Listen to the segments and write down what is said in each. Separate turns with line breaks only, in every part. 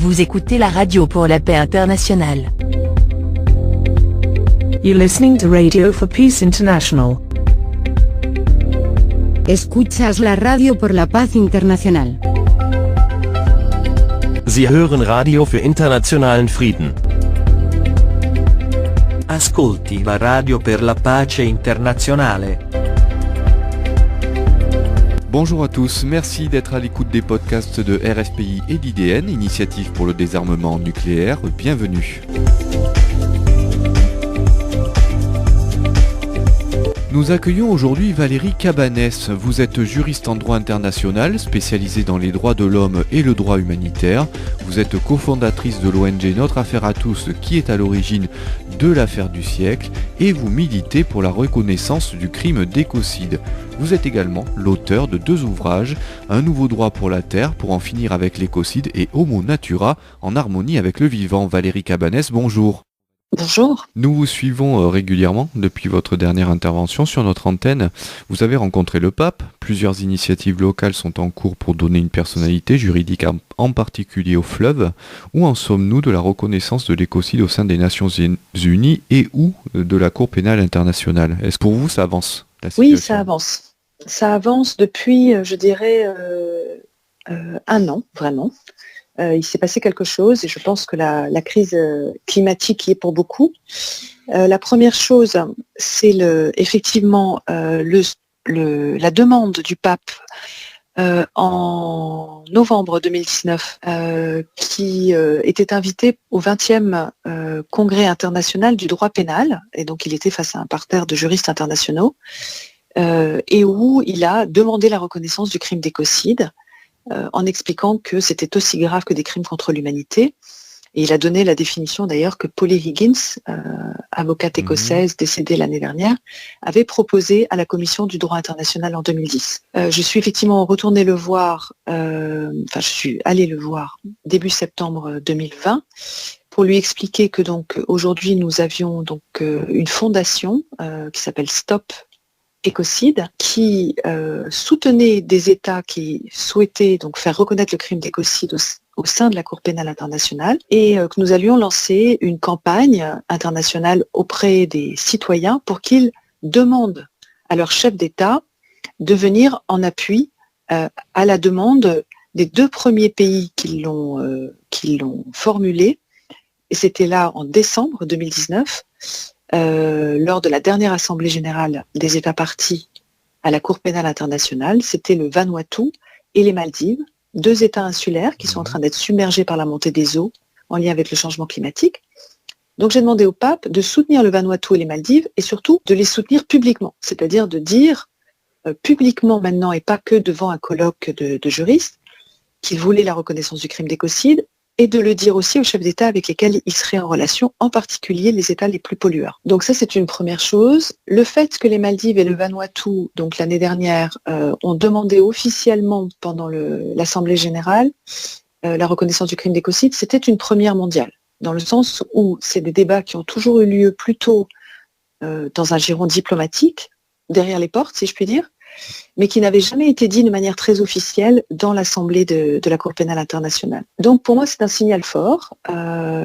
Vous écoutez la radio pour la paix internationale.
You're listening to Radio for Peace International.
Escuchas la radio por la paz internacional.
Sie hören Radio für internationalen Frieden.
Ascolti la radio per la pace internazionale.
Bonjour à tous, merci d'être à l'écoute des podcasts de RFPI et d'IDN, Initiative pour le désarmement nucléaire, bienvenue. Nous accueillons aujourd'hui Valérie Cabanès. Vous êtes juriste en droit international, spécialisée dans les droits de l'homme et le droit humanitaire. Vous êtes cofondatrice de l'ONG Notre Affaire à tous, qui est à l'origine de l'affaire du siècle, et vous militez pour la reconnaissance du crime d'écocide. Vous êtes également l'auteur de 2 ouvrages, Un nouveau droit pour la Terre, pour en finir avec l'écocide, et Homo Natura, en harmonie avec le vivant. Valérie Cabanès, bonjour.
Bonjour.
Nous vous suivons régulièrement depuis votre dernière intervention sur notre antenne. Vous avez rencontré le pape, plusieurs initiatives locales sont en cours pour donner une personnalité juridique en particulier au fleuve. Où en sommes-nous de la reconnaissance de l'écocide au sein des Nations Unies et ou de la Cour pénale internationale? Est-ce que pour vous ça avance, la situation?
Oui, ça avance. Ça avance depuis, je dirais, 1 an, vraiment. Il s'est passé quelque chose et je pense que la crise climatique y est pour beaucoup. La première chose, c'est effectivement la demande du pape en novembre 2019 qui était invité au 20e congrès international du droit pénal, et donc il était face à un parterre de juristes internationaux, et où il a demandé la reconnaissance du crime d'écocide, en expliquant que c'était aussi grave que des crimes contre l'humanité. Et il a donné la définition d'ailleurs que Polly Higgins, avocate écossaise décédée l'année dernière, avait proposé à la Commission du droit international en 2010. Je suis effectivement retournée le voir, je suis allée le voir début septembre 2020 pour lui expliquer que donc aujourd'hui nous avions donc une fondation qui s'appelle Stop Écocide, qui soutenait des États qui souhaitaient donc faire reconnaître le crime d'écocide au sein de la Cour pénale internationale, et que nous allions lancer une campagne internationale auprès des citoyens pour qu'ils demandent à leur chef d'État de venir en appui à la demande des 2 premiers pays qui l'ont formulée, et c'était là en décembre 2019. Lors de la dernière Assemblée générale des États parties à la Cour pénale internationale, c'était le Vanuatu et les Maldives, 2 États insulaires qui sont en train d'être submergés par la montée des eaux en lien avec le changement climatique. Donc j'ai demandé au pape de soutenir le Vanuatu et les Maldives, et surtout de les soutenir publiquement, c'est-à-dire de dire publiquement maintenant, et pas que devant un colloque de juristes, qu'il voulait la reconnaissance du crime d'écocide, et de le dire aussi aux chefs d'État avec lesquels il serait en relation, en particulier les États les plus pollueurs. Donc ça, c'est une première chose. Le fait que les Maldives et le Vanuatu, donc l'année dernière, ont demandé officiellement pendant l'Assemblée générale la reconnaissance du crime d'écocide, c'était une première mondiale, dans le sens où c'est des débats qui ont toujours eu lieu plutôt dans un giron diplomatique, derrière les portes, si je puis dire, mais qui n'avait jamais été dit de manière très officielle dans l'Assemblée de la Cour pénale internationale. Donc pour moi, c'est un signal fort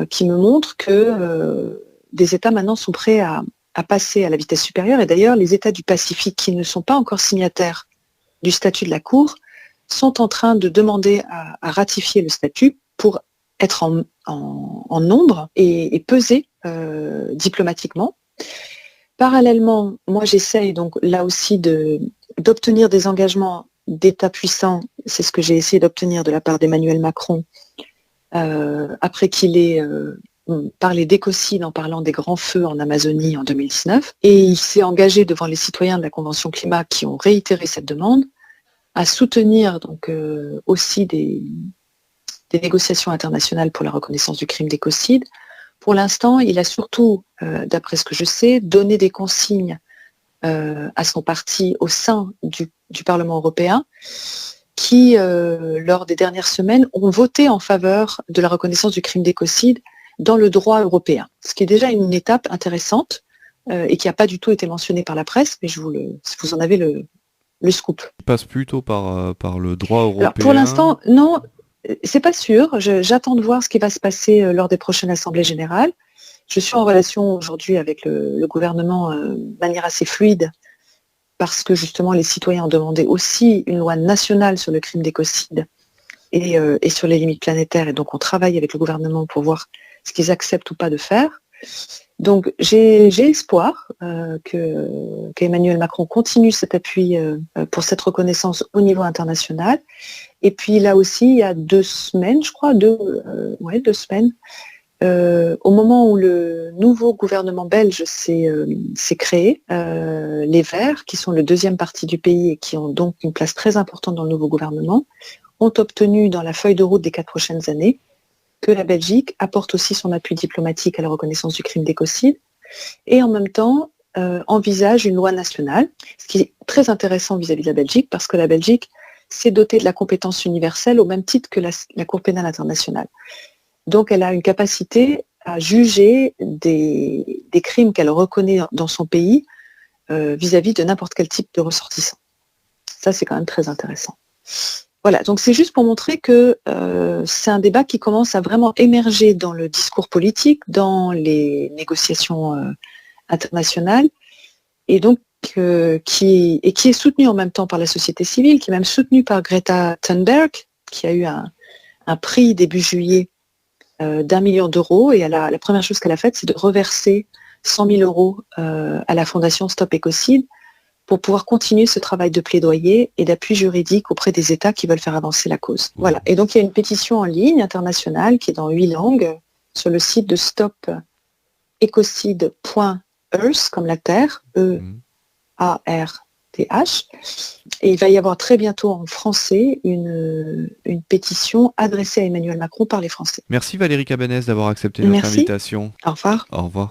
qui me montre que des États maintenant sont prêts à passer à la vitesse supérieure, et d'ailleurs les États du Pacifique qui ne sont pas encore signataires du statut de la Cour sont en train de demander à ratifier le statut pour être en nombre et peser diplomatiquement. Parallèlement, moi j'essaye donc là aussi d'obtenir des engagements d'États puissants. C'est ce que j'ai essayé d'obtenir de la part d'Emmanuel Macron après qu'il ait parlé d'écocide en parlant des grands feux en Amazonie en 2019. Et il s'est engagé devant les citoyens de la Convention climat qui ont réitéré cette demande à soutenir donc aussi des négociations internationales pour la reconnaissance du crime d'écocide. Pour l'instant, il a surtout, d'après ce que je sais, donné des consignes à son parti au sein du Parlement européen qui, lors des dernières semaines, ont voté en faveur de la reconnaissance du crime d'écocide dans le droit européen. Ce qui est déjà une étape intéressante et qui n'a pas du tout été mentionnée par la presse, mais vous en avez le scoop.
Il passe plutôt par le droit européen.
Alors, pour l'instant, non. C'est pas sûr. J'attends de voir ce qui va se passer lors des prochaines assemblées générales. Je suis en relation aujourd'hui avec le gouvernement de manière assez fluide parce que justement les citoyens ont demandé aussi une loi nationale sur le crime d'écocide et sur les limites planétaires. Et donc on travaille avec le gouvernement pour voir ce qu'ils acceptent ou pas de faire. Donc j'ai espoir qu'Emmanuel Macron continue cet appui pour cette reconnaissance au niveau international. Et puis là aussi, il y a 2 semaines, je crois, 2 semaines, au moment où le nouveau gouvernement belge s'est créé, les Verts, qui sont le deuxième parti du pays et qui ont donc une place très importante dans le nouveau gouvernement, ont obtenu dans la feuille de route des 4 prochaines années que la Belgique apporte aussi son appui diplomatique à la reconnaissance du crime d'écocide et en même temps envisage une loi nationale, ce qui est très intéressant vis-à-vis de la Belgique parce que la Belgique s'est dotée de la compétence universelle au même titre que la Cour pénale internationale. Donc elle a une capacité à juger des crimes qu'elle reconnaît dans son pays vis-à-vis de n'importe quel type de ressortissant. Ça, c'est quand même très intéressant. Voilà, donc c'est juste pour montrer que c'est un débat qui commence à vraiment émerger dans le discours politique, dans les négociations internationales, et donc qui est soutenu en même temps par la société civile, qui est même soutenu par Greta Thunberg, qui a eu un prix début juillet d'1 million d'euros, et la première chose qu'elle a faite, c'est de reverser 100 000 euros à la fondation Stop Écocide pour pouvoir continuer ce travail de plaidoyer et d'appui juridique auprès des États qui veulent faire avancer la cause. Voilà. Et donc il y a une pétition en ligne internationale qui est dans 8 langues sur le site de stopecocide.earth, comme la Terre, E-A-R-T-H. Et il va y avoir très bientôt en français une pétition adressée à Emmanuel Macron par les Français.
Merci Valérie Cabanès d'avoir accepté notre invitation.
Au revoir.
Au revoir.